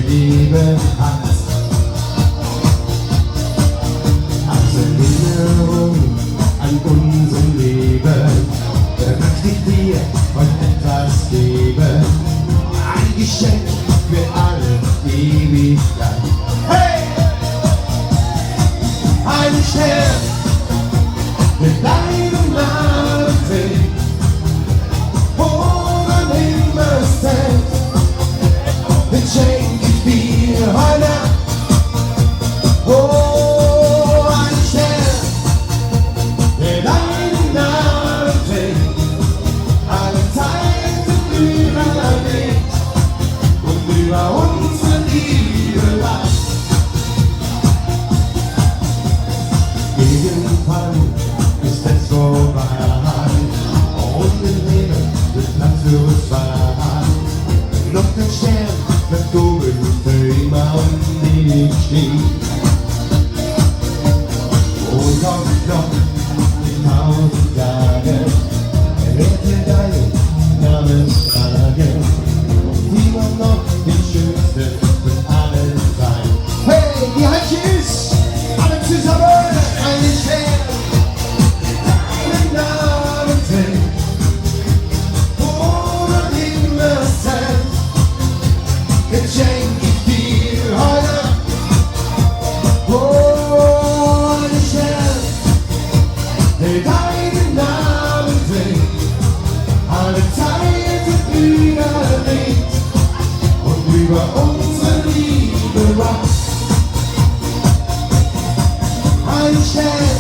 gegeben hat. Als Erinnerung an unser Leben möchte ich dir heute etwas geben. Ein Geschenk für alle Ewigkeit. Hey! Ein Stern mit deinem Namen trägt, wo dein Himmel steht, den schenk ich dir heute. Oh, ein Stern, der deinen Namen trägt, alle Zeiten überlebt und über unsere Liebe lacht. Irgendwann ist es vorbei und im Himmel wird Platz für uns frei. Noch ein Stern bleibt oben für immer und ewig stehen. Und auch noch in 1000 Jahren wird dir deinen Namen tragen und immer noch die schönste von allen sein. Hey, die Handschüss, alle zusammen! Ein Stern, deinen Namen trägt, wo dein Himmel steht, den schenk ich dir heute. Oh, ein Stern, der deinen Namen trägt, alle Zeiten überlebt und über unsere Liebe wacht. Ein Stern,